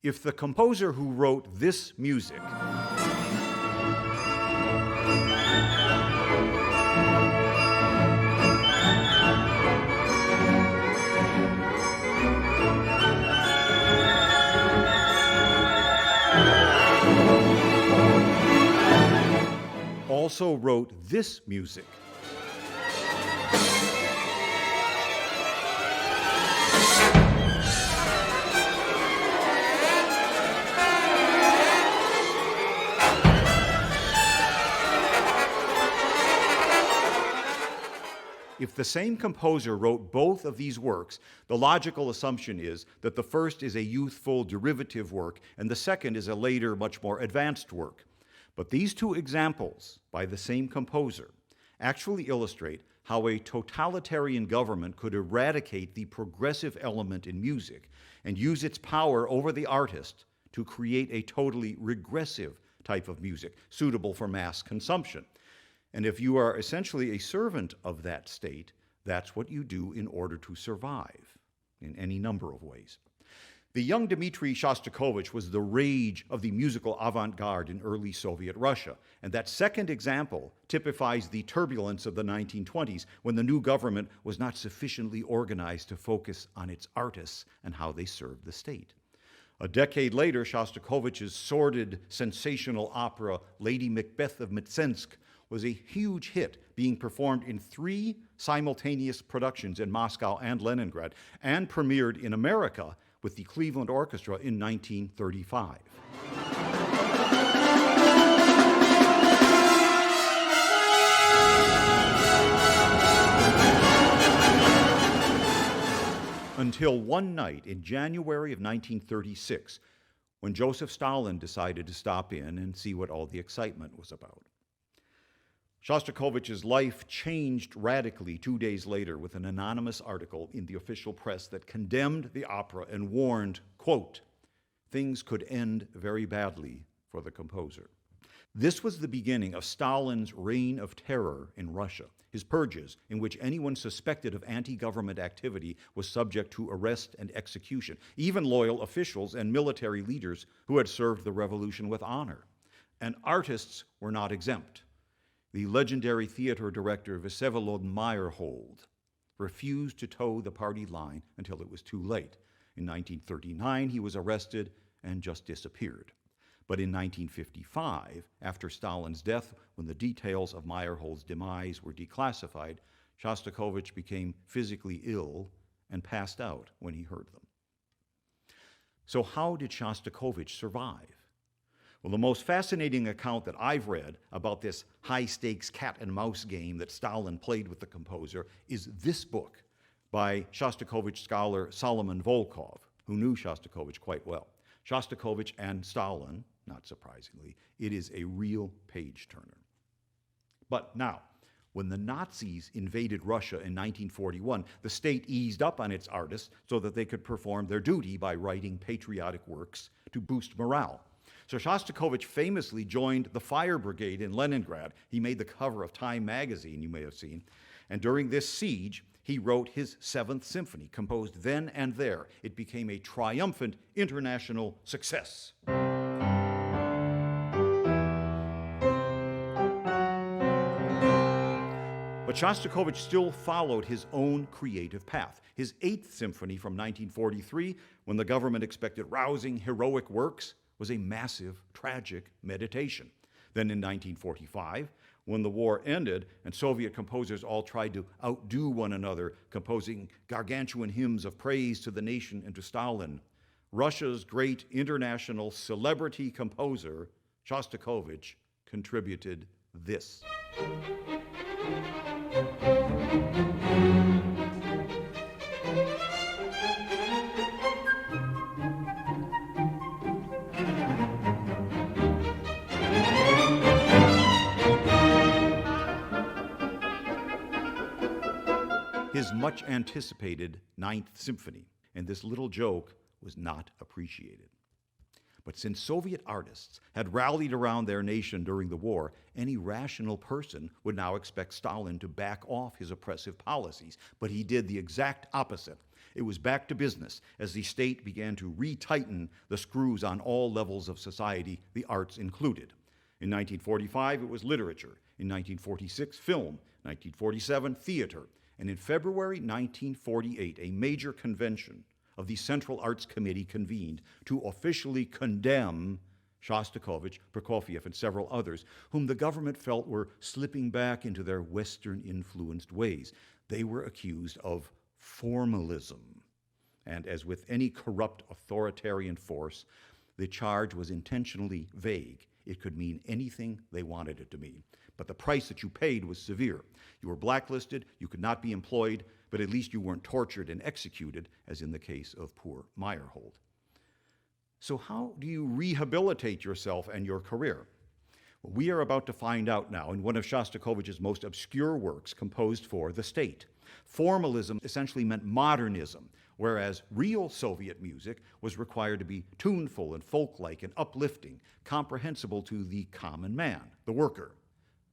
If the composer who wrote this music also wrote this music, if the same composer wrote both of these works, the logical assumption is that the first is a youthful derivative work and the second is a later, much more advanced work. But these two examples by the same composer actually illustrate how a totalitarian government could eradicate the progressive element in music and use its power over the artist to create a totally regressive type of music suitable for mass consumption. And if you are essentially a servant of that state, that's what you do in order to survive in any number of ways. The young Dmitri Shostakovich was the rage of the musical avant-garde in early Soviet Russia, and that second example typifies the turbulence of the 1920s when the new government was not sufficiently organized to focus on its artists and how they served the state. A decade later, Shostakovich's sordid, sensational opera, Lady Macbeth of Mtsensk, was a huge hit, being performed in 3 simultaneous productions in Moscow and Leningrad, and premiered in America with the Cleveland Orchestra in 1935. Until one night in January of 1936, when Joseph Stalin decided to stop in and see what all the excitement was about. Shostakovich's life changed radically 2 days later with an anonymous article in the official press that condemned the opera and warned, quote, things could end very badly for the composer. This was the beginning of Stalin's reign of terror in Russia, his purges in which anyone suspected of anti-government activity was subject to arrest and execution, even loyal officials and military leaders who had served the revolution with honor. And artists were not exempt. The legendary theater director Vsevolod Meyerhold refused to toe the party line until it was too late. In 1939, he was arrested and just disappeared. But in 1955, after Stalin's death, when the details of Meyerhold's demise were declassified, Shostakovich became physically ill and passed out when he heard them. So how did Shostakovich survive? Well, the most fascinating account that I've read about this high-stakes cat-and-mouse game that Stalin played with the composer is this book by Shostakovich scholar Solomon Volkov, who knew Shostakovich quite well. Shostakovich and Stalin, not surprisingly, it is a real page-turner. But now, when the Nazis invaded Russia in 1941, the state eased up on its artists so that they could perform their duty by writing patriotic works to boost morale. So Shostakovich famously joined the fire brigade in Leningrad. He made the cover of Time magazine, you may have seen. And during this siege, he wrote his 7th Symphony, composed then and there. It became a triumphant international success. But Shostakovich still followed his own creative path. His 8th Symphony from 1943, when the government expected rousing, heroic works, was a massive, tragic meditation. Then in 1945, when the war ended and Soviet composers all tried to outdo one another, composing gargantuan hymns of praise to the nation and to Stalin, Russia's great international celebrity composer, Shostakovich, contributed this. His much anticipated 9th Symphony, and this little joke was not appreciated. But since Soviet artists had rallied around their nation during the war, any rational person would now expect Stalin to back off his oppressive policies. But he did the exact opposite. It was back to business as the state began to retighten the screws on all levels of society, the arts included. In 1945, it was literature. In 1946, film. 1947, theater. And in February 1948, a major convention of the Central Arts Committee convened to officially condemn Shostakovich, Prokofiev, and several others, whom the government felt were slipping back into their Western-influenced ways. They were accused of formalism. And as with any corrupt authoritarian force, the charge was intentionally vague. It could mean anything they wanted it to mean. But the price that you paid was severe. You were blacklisted, you could not be employed, but at least you weren't tortured and executed, as in the case of poor Meyerhold. So how do you rehabilitate yourself and your career? Well, we are about to find out now in one of Shostakovich's most obscure works composed for the state. Formalism essentially meant modernism, whereas real Soviet music was required to be tuneful and folk-like and uplifting, comprehensible to the common man, the worker.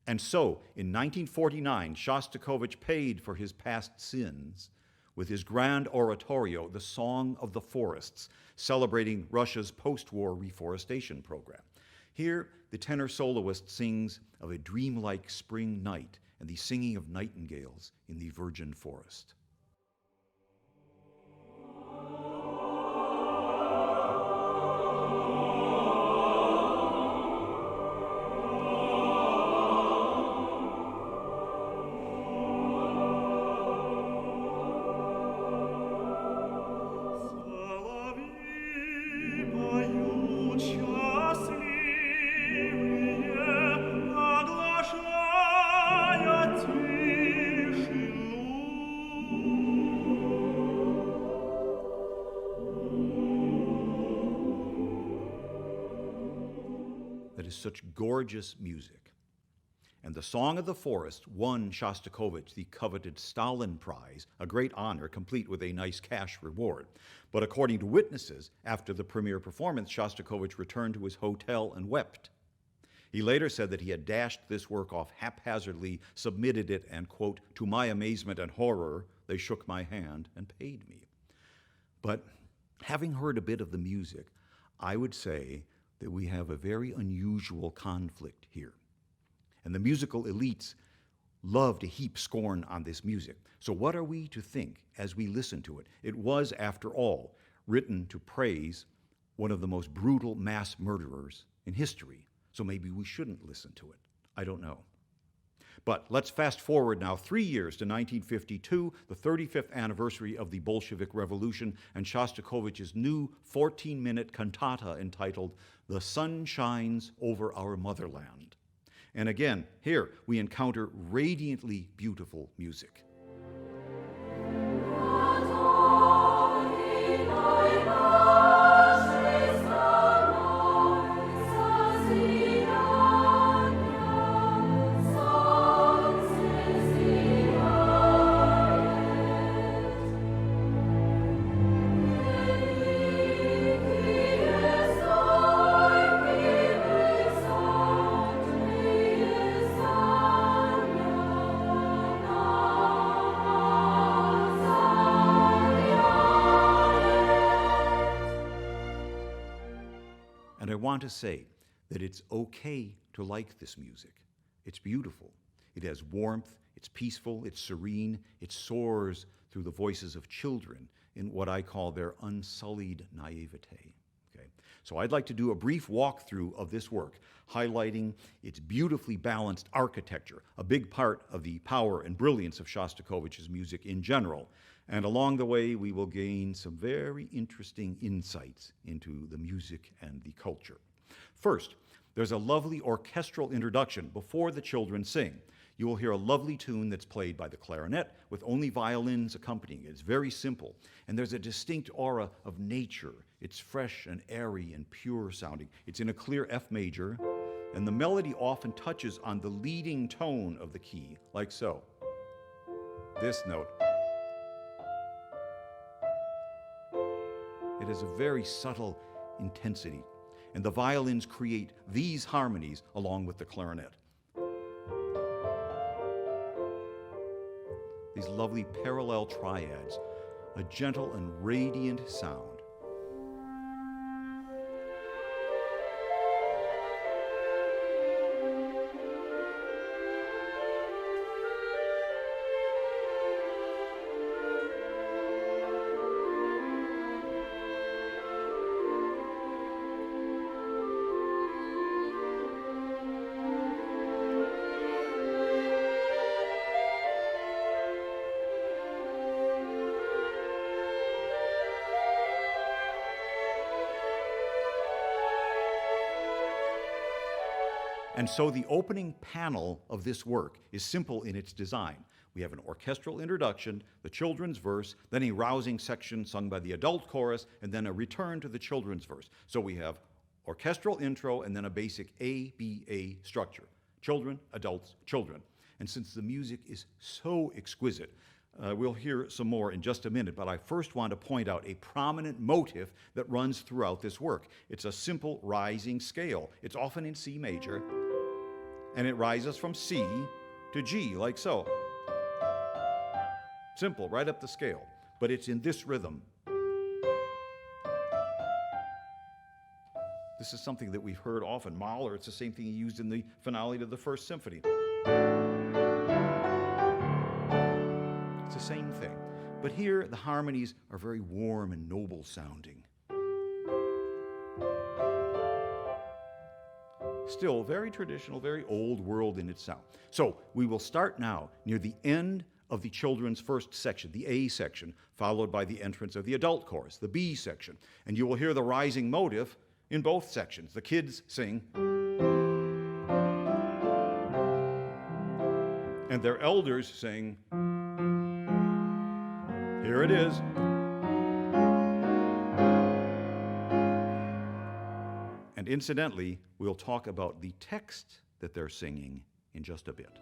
And so, in 1949, Shostakovich paid for his past sins with his grand oratorio, The Song of the Forests, celebrating Russia's post-war reforestation program. Here, the tenor soloist sings of a dreamlike spring night and the singing of nightingales in the virgin forest. That is such gorgeous music. And the Song of the Forest won Shostakovich the coveted Stalin Prize, a great honor complete with a nice cash reward. But according to witnesses, after the premiere performance, Shostakovich returned to his hotel and wept. He later said that he had dashed this work off haphazardly, submitted it, and, quote, "To my amazement and horror, they shook my hand and paid me." But having heard a bit of the music, I would say that we have a very unusual conflict here. And the musical elites love to heap scorn on this music. So what are we to think as we listen to it? It was, after all, written to praise one of the most brutal mass murderers in history. So maybe we shouldn't listen to it. I don't know. But let's fast forward now 3 years to 1952, the 35th anniversary of the Bolshevik Revolution, and Shostakovich's new 14-minute cantata entitled "The Sun Shines Over Our Motherland." And again, here we encounter radiantly beautiful music. And I want to say that it's okay to like this music. It's beautiful. It has warmth, it's peaceful, it's serene, it soars through the voices of children in what I call their unsullied naivete. Okay? So I'd like to do a brief walkthrough of this work, highlighting its beautifully balanced architecture, a big part of the power and brilliance of Shostakovich's music in general. And along the way, we will gain some very interesting insights into the music and the culture. First, there's a lovely orchestral introduction before the children sing. You will hear a lovely tune that's played by the clarinet with only violins accompanying it. It's very simple, and there's a distinct aura of nature. It's fresh and airy and pure sounding. It's in a clear F major, and the melody often touches on the leading tone of the key, like so. This note. It has a very subtle intensity, and the violins create these harmonies along with the clarinet. These lovely parallel triads a gentle and radiant sound. And so the opening panel of this work is simple in its design. We have an orchestral introduction, the children's verse, then a rousing section sung by the adult chorus, and then a return to the children's verse. So we have orchestral intro and then a basic A-B-A structure. Children, adults, children. And since the music is so exquisite, we'll hear some more in just a minute, but I first want to point out a prominent motif that runs throughout this work. It's a simple rising scale. It's often in C major, and it rises from C to G, like so. Simple, right up the scale, but it's in this rhythm. This is something that we've heard often. Mahler, it's the same thing he used in the finale to the First Symphony. It's the same thing. But here, the harmonies are very warm and noble sounding. Still very traditional, very old world in its sound. So we will start now near the end of the children's first section, the A section, followed by the entrance of the adult chorus, the B section. And you will hear the rising motive in both sections. The kids sing, and their elders sing. Here it is. And incidentally, we'll talk about the text that they're singing in just a bit.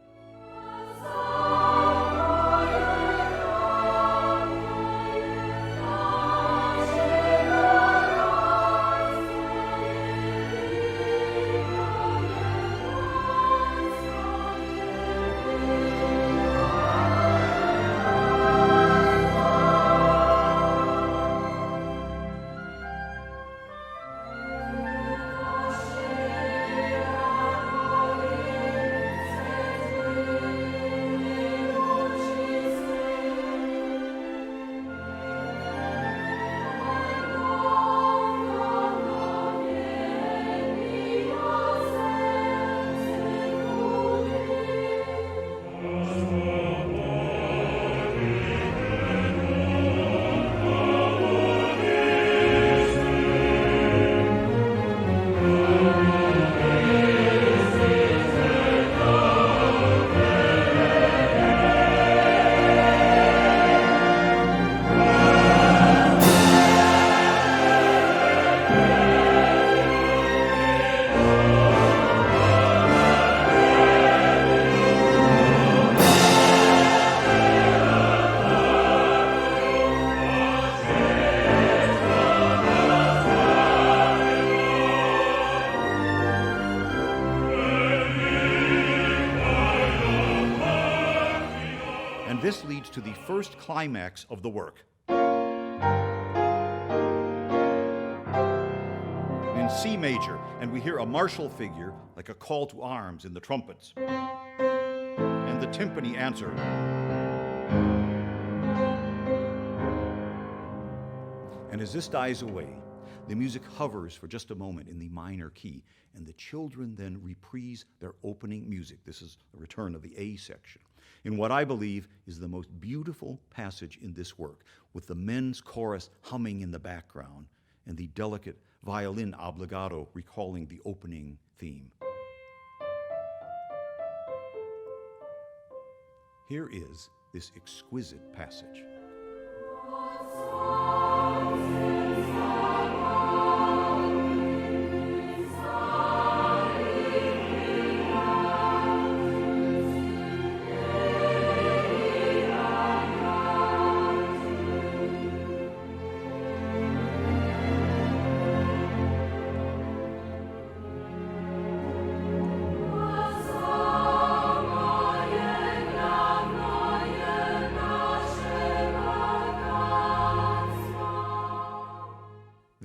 This leads to the first climax of the work. In C major, and we hear a martial figure like a call to arms in the trumpets. And the timpani answer. And as this dies away, the music hovers for just a moment in the minor key, and the children then reprise their opening music. This is the return of the A section, in what I believe is the most beautiful passage in this work, with the men's chorus humming in the background and the delicate violin obbligato recalling the opening theme. Here is this exquisite passage. Nasze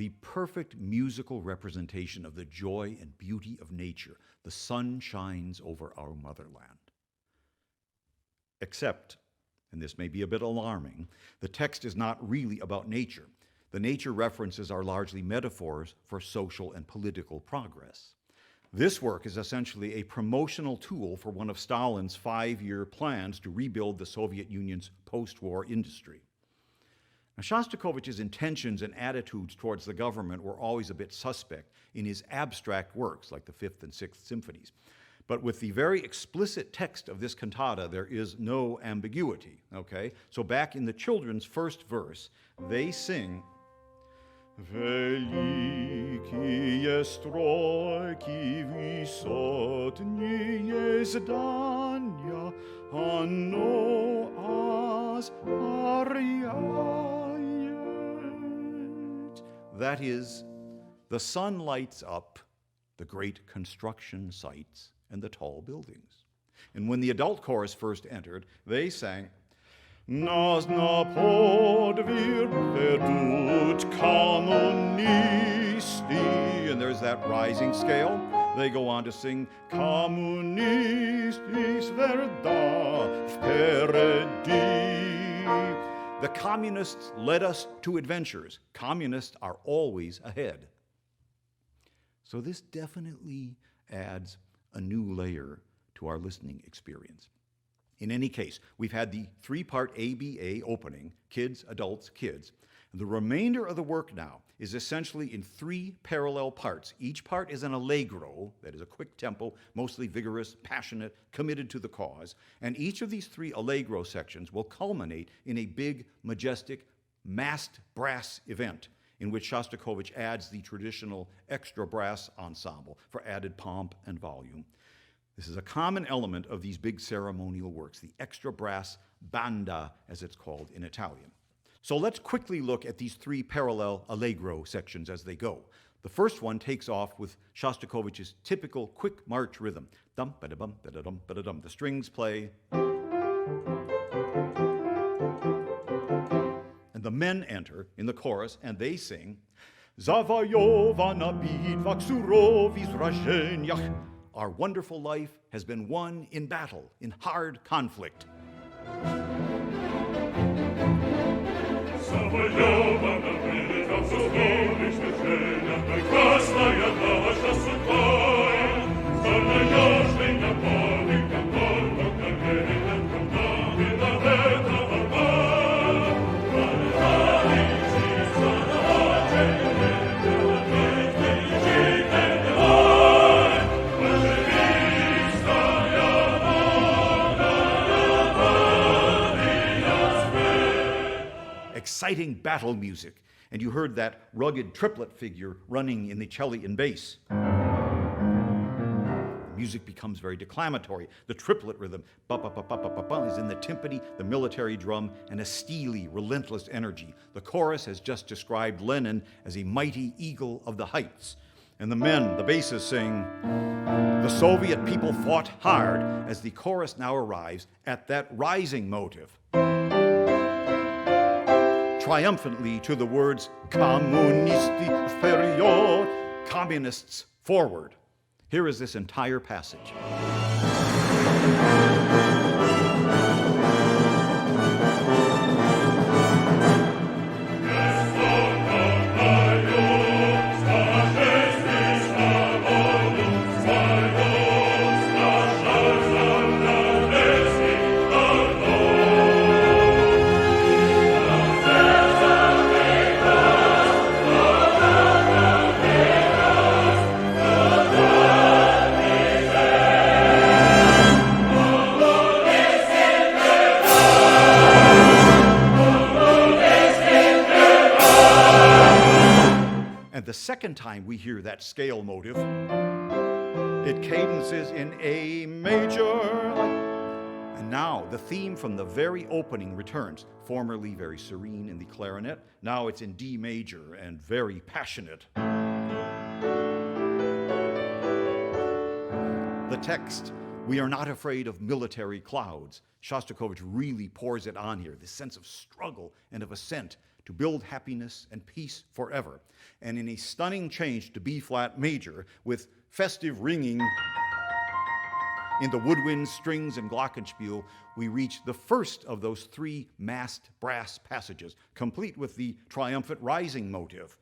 the perfect musical representation of the joy and beauty of nature. The sun shines over our motherland. Except, and this may be a bit alarming, the text is not really about nature. The nature references are largely metaphors for social and political progress. This work is essentially a promotional tool for one of Stalin's 5-year plans to rebuild the Soviet Union's post-war industry. Now, Shostakovich's intentions and attitudes towards the government were always a bit suspect in his abstract works, like the Fifth and Sixth Symphonies. But with the very explicit text of this cantata, there is no ambiguity, okay? So back in the children's first verse, they sing, Великие строки высотнее здания, оно озаряет. That is, the sun lights up the great construction sites and the tall buildings. And when the adult chorus first entered, they sang, Нас на подвиг ведут коммунисты. And there's that rising scale. They go on to sing, Коммунисты всегда впереди. The communists led us to adventures. Communists are always ahead. So this definitely adds a new layer to our listening experience. In any case, we've had the 3-part ABA opening, kids, adults, kids. And the remainder of the work now is essentially in 3 parallel parts. Each part is an allegro, that is a quick tempo, mostly vigorous, passionate, committed to the cause. And each of these 3 allegro sections will culminate in a big, majestic, massed brass event in which Shostakovich adds the traditional extra brass ensemble for added pomp and volume. This is a common element of these big ceremonial works, the extra brass banda, as it's called in Italian. So let's quickly look at these 3 parallel allegro sections as they go. The first one takes off with Shostakovich's typical quick march rhythm. Dum ba da bum ba da dum ba da dum. The strings play, and the men enter in the chorus, and they sing, Zawojowano bitwa k surowi zrażeniach. Our wonderful life has been won in battle, in hard conflict. Exciting battle music, and you heard that rugged triplet figure running in the cello and bass. The music becomes very declamatory. The triplet rhythm ba-ba-ba-ba-ba-ba is in the timpani, the military drum, and a steely, relentless energy. The chorus has just described Lenin as a mighty eagle of the heights. And the men, the basses, sing, the Soviet people fought hard, as the chorus now arrives at that rising motive, triumphantly to the words Komunisti wперед, communists forward. Here is this entire passage. The second time we hear that scale motive, it cadences in A major. And now the theme from the very opening returns, formerly very serene in the clarinet. Now it's in D major and very passionate. The text, we are not afraid of military clouds. Shostakovich really pours it on here, this sense of struggle and of ascent to build happiness and peace forever. And in a stunning change to B-flat major, with festive ringing in the woodwinds, strings, and glockenspiel, we reach the first of those three massed brass passages, complete with the triumphant rising motive.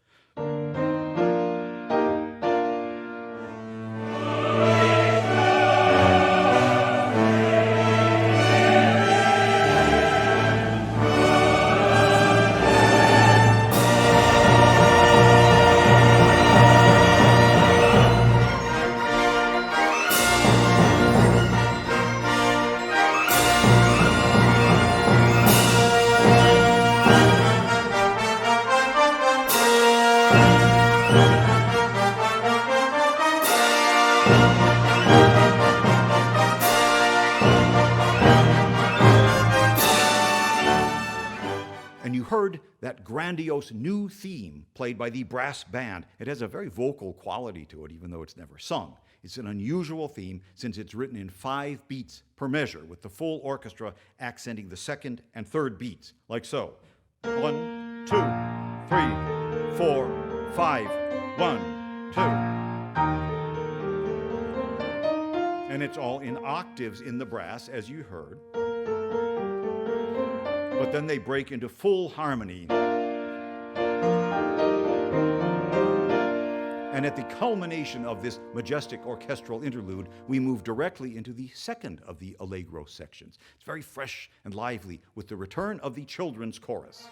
And you heard that grandiose new theme played by the brass band. It has a very vocal quality to it, even though it's never sung. It's an unusual theme since it's written in 5 beats per measure, with the full orchestra accenting the second and third beats, like so. 1, 2, 3, 4, 5, 1, 2. And it's all in octaves in the brass, as you heard. But then they break into full harmony. And at the culmination of this majestic orchestral interlude, we move directly into the second of the Allegro sections. It's very fresh and lively, with the return of the children's chorus.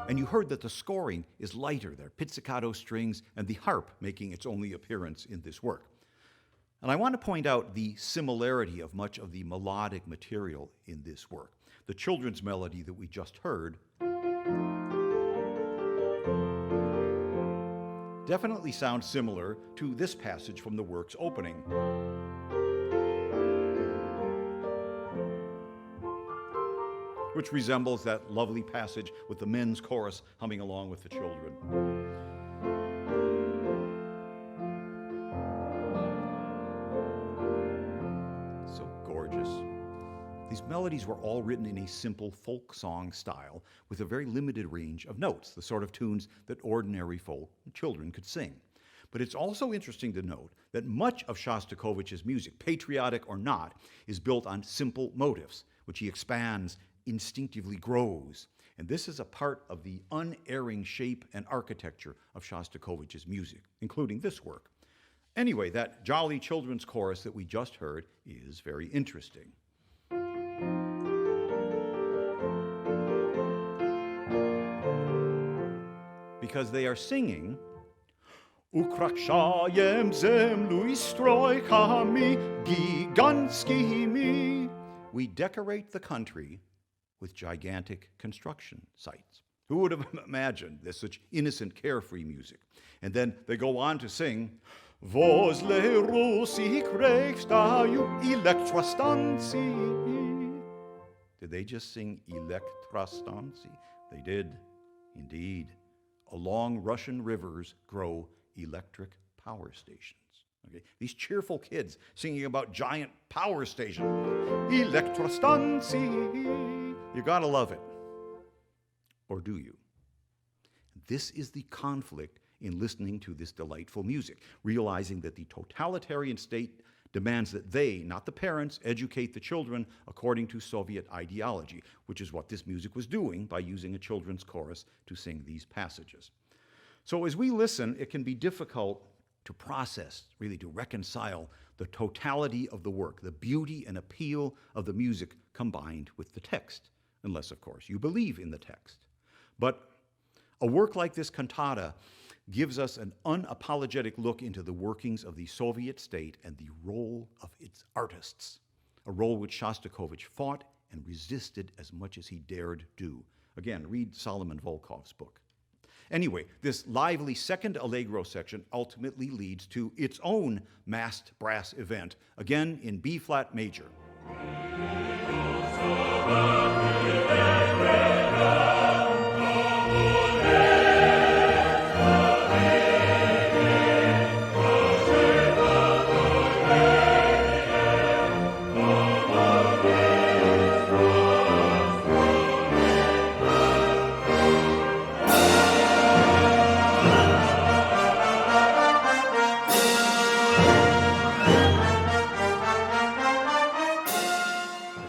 And you heard that the scoring is lighter. There are pizzicato strings and the harp making its only appearance in this work. And I want to point out the similarity of much of the melodic material in this work. The children's melody that we just heard definitely sounds similar to this passage from the work's opening. Which resembles that lovely passage with the men's chorus humming along with the children. So gorgeous. These melodies were all written in a simple folk song style with a very limited range of notes, the sort of tunes that ordinary folk and children could sing. But it's also interesting to note that much of Shostakovich's music, patriotic or not, is built on simple motifs, which he expands, instinctively grows. And this is a part of the unerring shape and architecture of Shostakovich's music, including this work. Anyway, that jolly children's chorus that we just heard is very interesting. Because they are singing, Ukrakshajem zemlu istroykami gigantskimi. We decorate the country with gigantic construction sites. Who would have imagined this such innocent, carefree music? And then they go on to sing, Vozle Rusi Krekstaju Elektrostanci. Did they just sing Elektrostanci? They did, indeed. Along Russian rivers grow electric power stations. Okay? These cheerful kids singing about giant power stations. Elektrostanci. You gotta love it. Or do you? This is the conflict in listening to this delightful music, realizing that the totalitarian state demands that they, not the parents, educate the children according to Soviet ideology, which is what this music was doing by using a children's chorus to sing these passages. So as we listen, it can be difficult to process, really to reconcile the totality of the work, the beauty and appeal of the music combined with the text, unless, of course, you believe in the text. But a work like this cantata gives us an unapologetic look into the workings of the Soviet state and the role of its artists, a role which Shostakovich fought and resisted as much as he dared do Again, read Solomon Volkov's book. Anyway, this lively second allegro section ultimately leads to its own massed brass event, again in B-flat major.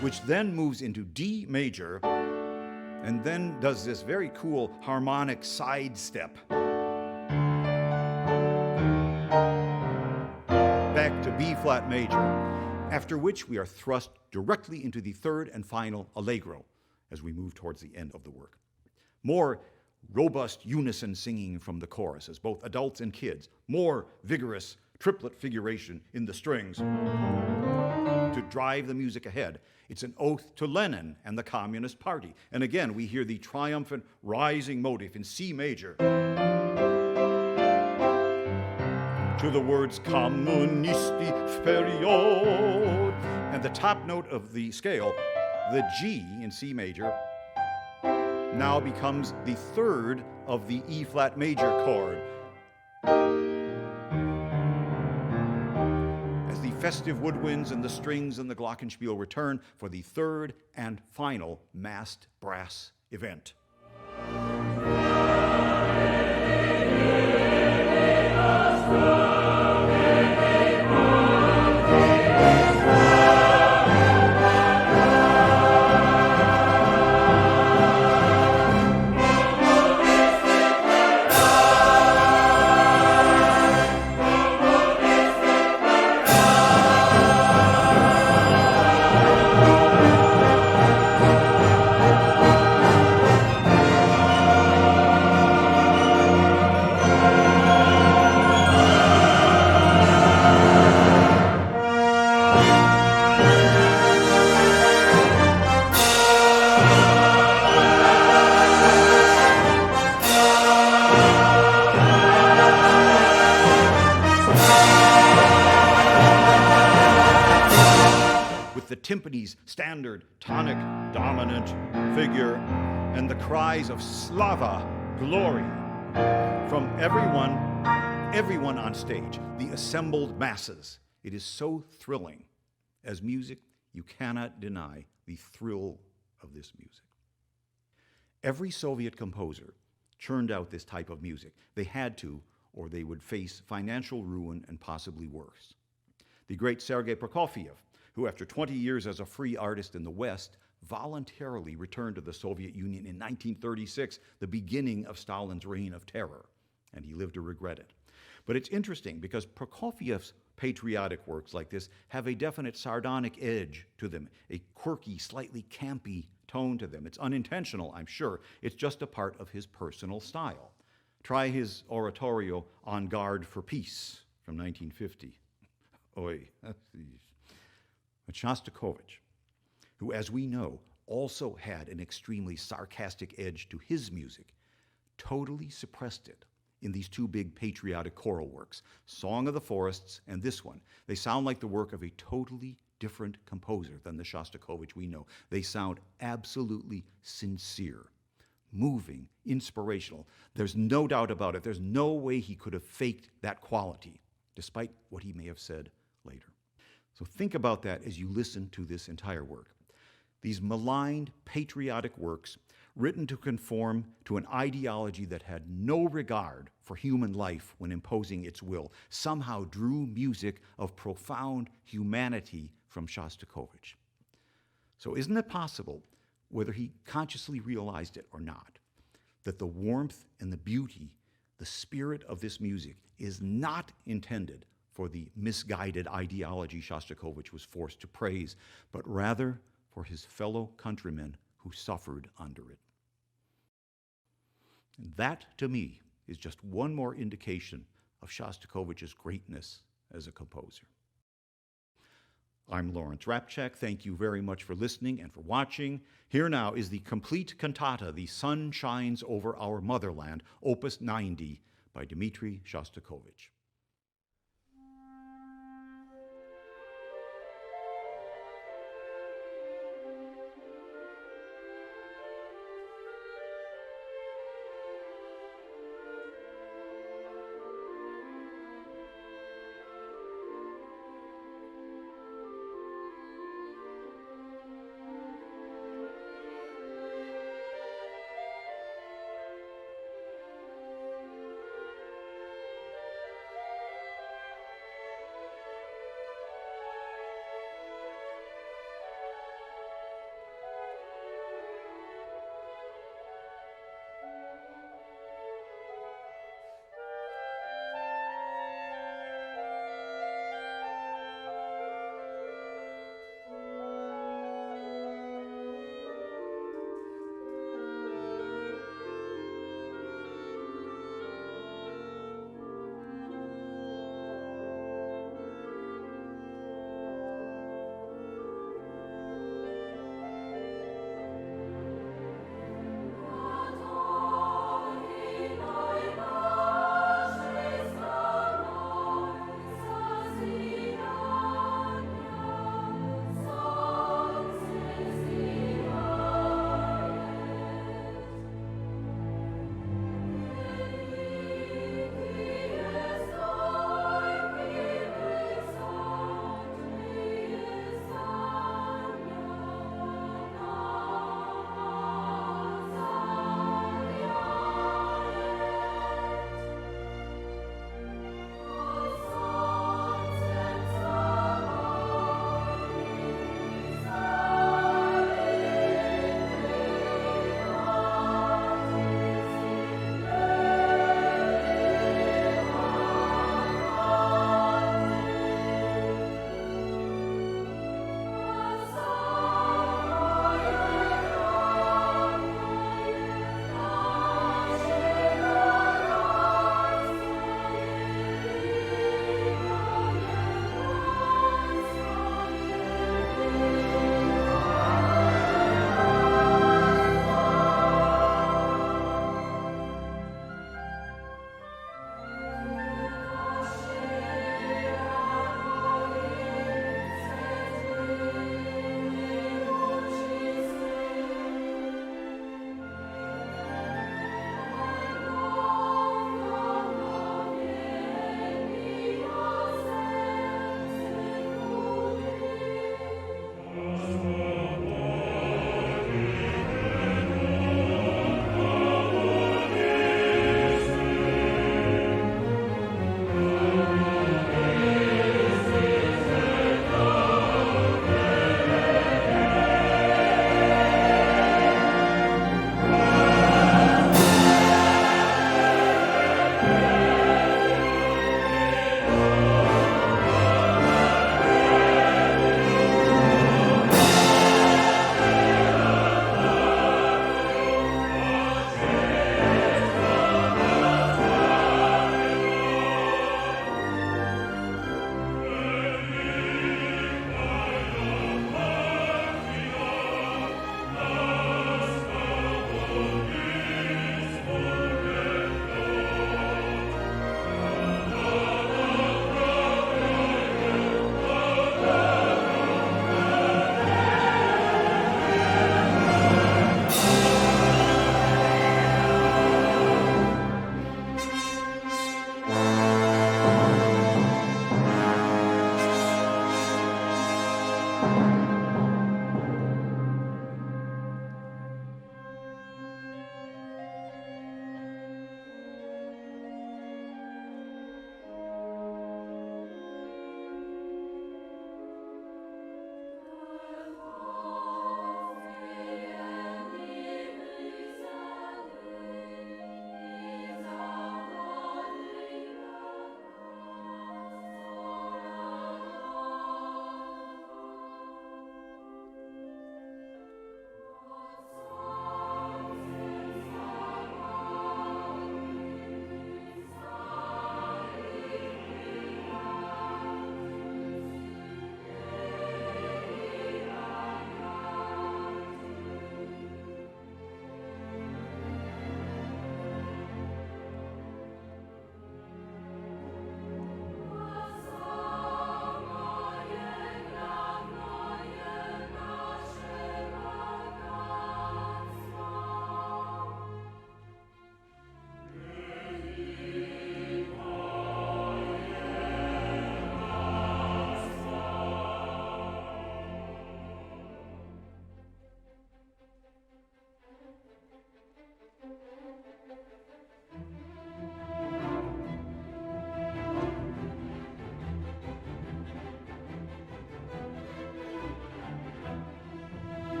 Which then moves into D major and then does this very cool harmonic sidestep back to B flat major, after which we are thrust directly into the third and final allegro as we move towards the end of the work. More robust unison singing from the chorus as both adults and kids, more vigorous triplet figuration in the strings to drive the music ahead. It's an oath to Lenin and the Communist Party. And again, we hear the triumphant rising motif in C major to the words Komunisti Vperiod. And the top note of the scale, the G in C major, now becomes the third of the E flat major chord. Festive woodwinds and the strings and the glockenspiel return for the third and final massed brass event. Timpani's standard tonic dominant figure and the cries of Slava, glory, from everyone on stage, the assembled masses. It is so thrilling. As music, you cannot deny the thrill of this music. Every Soviet composer churned out this type of music. They had to, or they would face financial ruin and possibly worse. The great Sergei Prokofiev, who after 20 years as a free artist in the West, voluntarily returned to the Soviet Union in 1936, the beginning of Stalin's reign of terror, and he lived to regret it. But it's interesting because Prokofiev's patriotic works like this have a definite sardonic edge to them, a quirky, slightly campy tone to them. It's unintentional, I'm sure. It's just a part of his personal style. Try his oratorio On Guard for Peace from 1950. Oy. But Shostakovich, who, as we know, also had an extremely sarcastic edge to his music, totally suppressed it in these two big patriotic choral works, Song of the Forests and this one. They sound like the work of a totally different composer than the Shostakovich we know. They sound absolutely sincere, moving, inspirational. There's no doubt about it. There's no way he could have faked that quality, despite what he may have said later. So think about that as you listen to this entire work. These maligned, patriotic works written to conform to an ideology that had no regard for human life when imposing its will, somehow drew music of profound humanity from Shostakovich. So isn't it possible, whether he consciously realized it or not, that the warmth and the beauty, the spirit of this music is not intended for the misguided ideology Shostakovich was forced to praise, but rather for his fellow countrymen who suffered under it? And that, to me, is just one more indication of Shostakovich's greatness as a composer. I'm Lawrence Rapchak. Thank you very much for listening and for watching. Here now is the complete cantata, The Sun Shines Over Our Motherland, Opus 90, by Dmitri Shostakovich.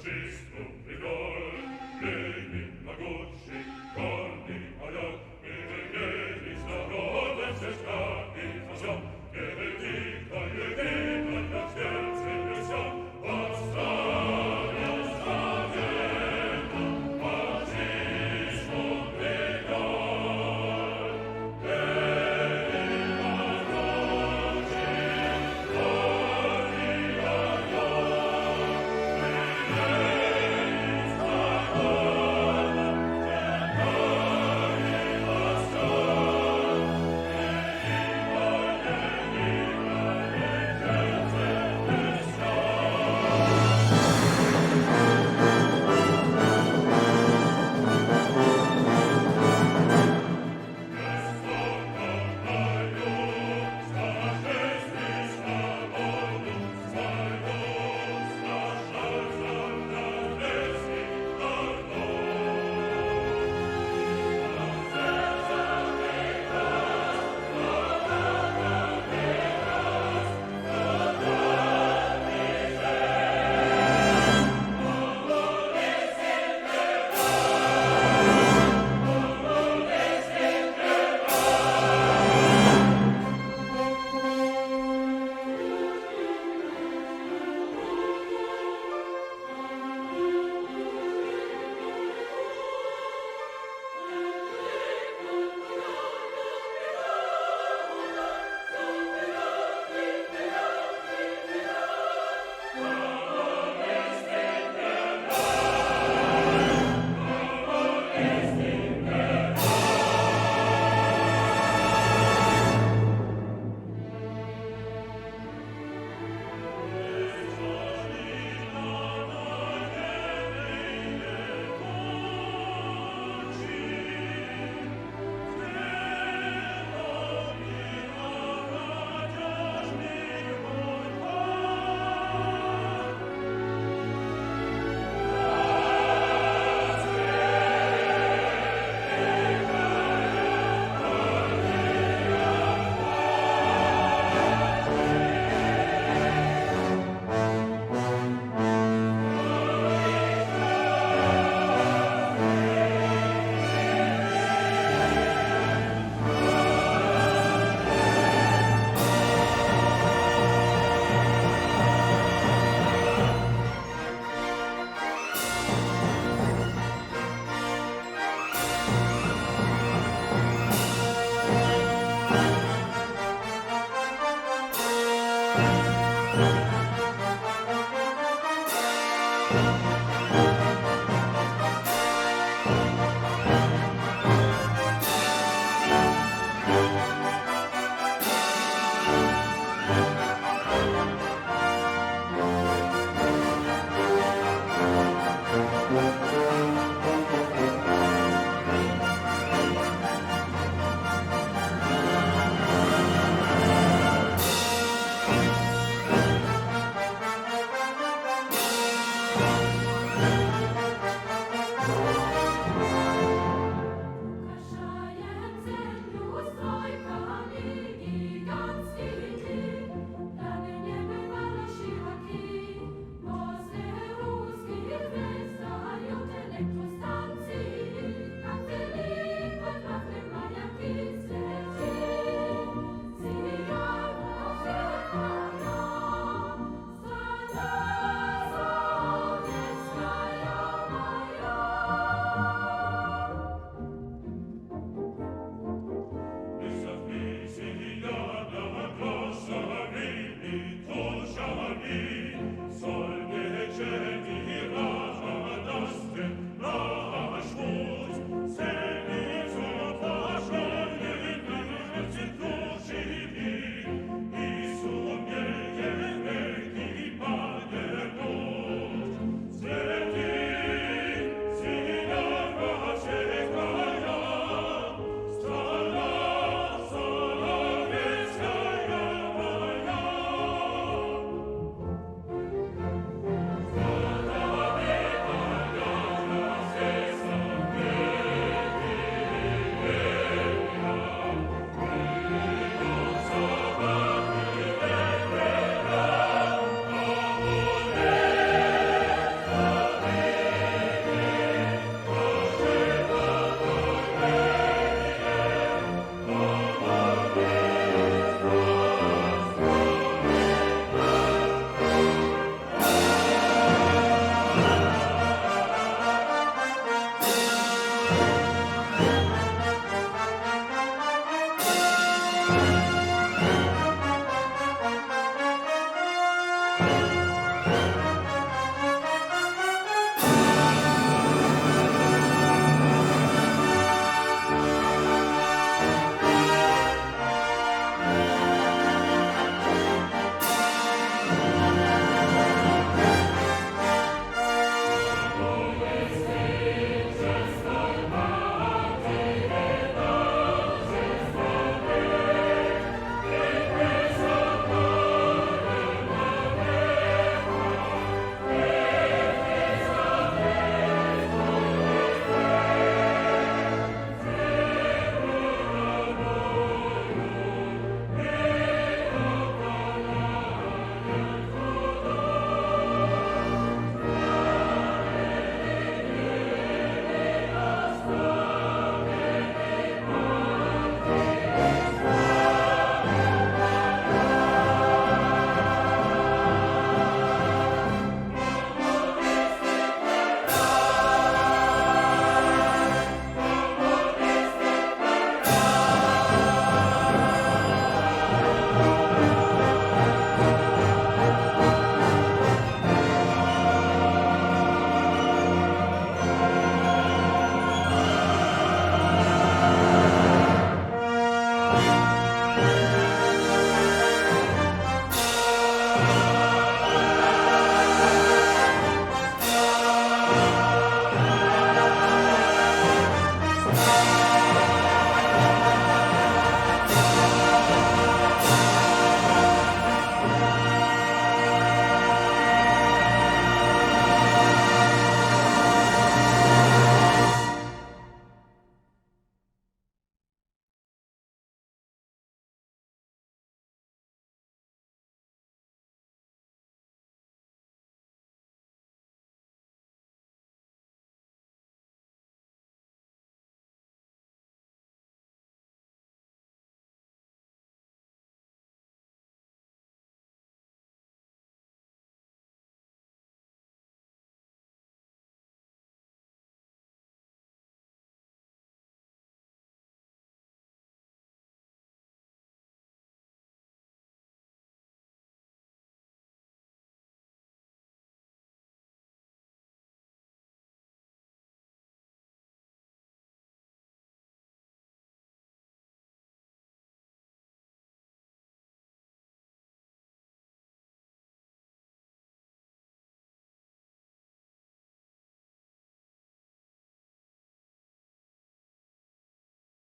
facestro e gol, le la gocce,